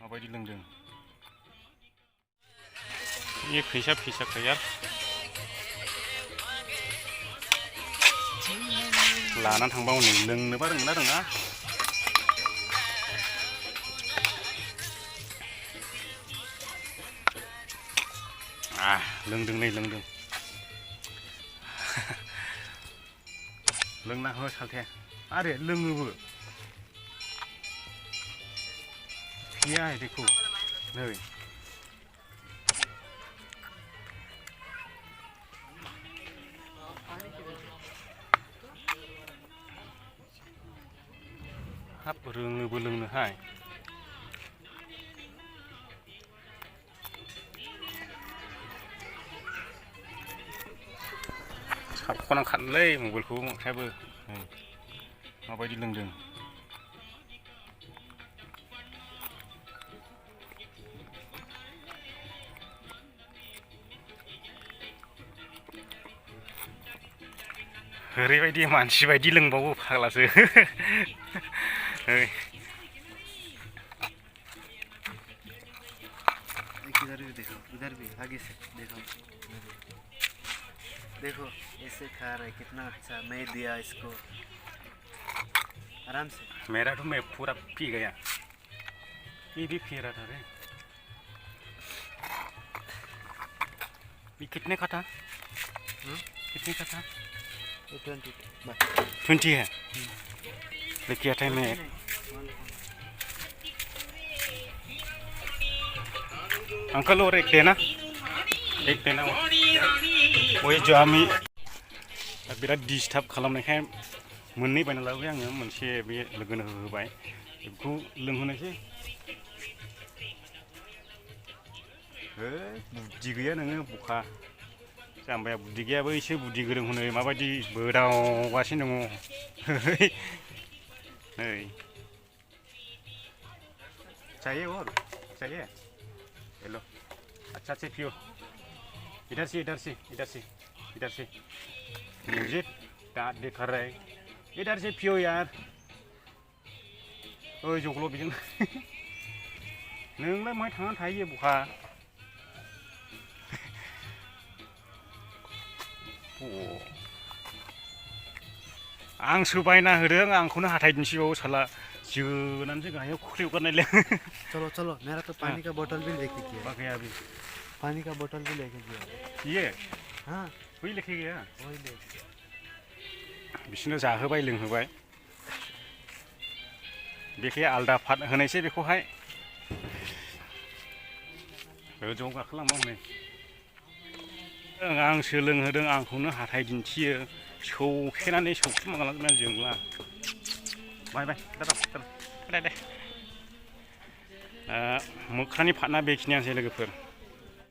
माबायदि लोंदों ये फैसा फैसाखाया लानानै थांबा हनै लोंनोबा रोंना रोङा लोंदों नै लोंदों लोंना हो सालथे आरे लोङोबो गैया देखो नै हाब रोङोबो लोंनोहाय साबख'नांखानोलै मबाइलखौ आखायाबो माबायदि लोंदों ओरैबायदि मानसि बायदि लोंबावो फाग्लासो इधर भी देखो, इधर भी आगे से देखो, देखो ऐसे खा रहा है कितना अच्छा। मैं दिया इसको आराम से। मेरा तो मैं पूरा पी गया ये भी पी रहा था रे ये कितने का था कितने का था 20 है लेकिन था मैं अंकल और एक देना वो जो आमी बिराद डिस्टार्ब खालामनायखाय मोननै बायना लाबोबाय आङो मोनसे बे लोगोनो होबाय बेखौ लोंहोनोसै बुद्धि गैया नोङो बुखा जाम्बाया बुद्धि गैयाबो एसे बुद्धि गोरों हनै माबायदि बोदावगासिनो दङ नै चाहिए और चाहिए हेलो अच्छा से पियो इधर से इधर से इधर से इधर से मुझे दांत दिखा रहा है इधर से पियो यार ओए जोगल' बिजों नोंलाय माहाय थांनानै थायो बुखा आंसो बायना होदों आंखौनो हाथाय दिन्थिबावो साला जोनानैसो गाहायाव खुख्लेबगारनायलै चलो चलो मेरा तो पानी का बोतल भी लेके गया गया अभी पानी का बोतल भी लेके गया ये हाँ वही लेके गया वही लेके बिसोरनो जाहोबाय लोंहोबाय बेखौ आलदा फाट होनायसै बेखौहाय गोजौआव गाखोलांबा हनै आंसो लोंहोदों आंखौनो हाथाय दिन्थियो सौखेनानै सौखुमागालांजोबनानै जोंला बाय बाय दे मोख्रानि फाटना बेखिनियानोसै लोगोफोर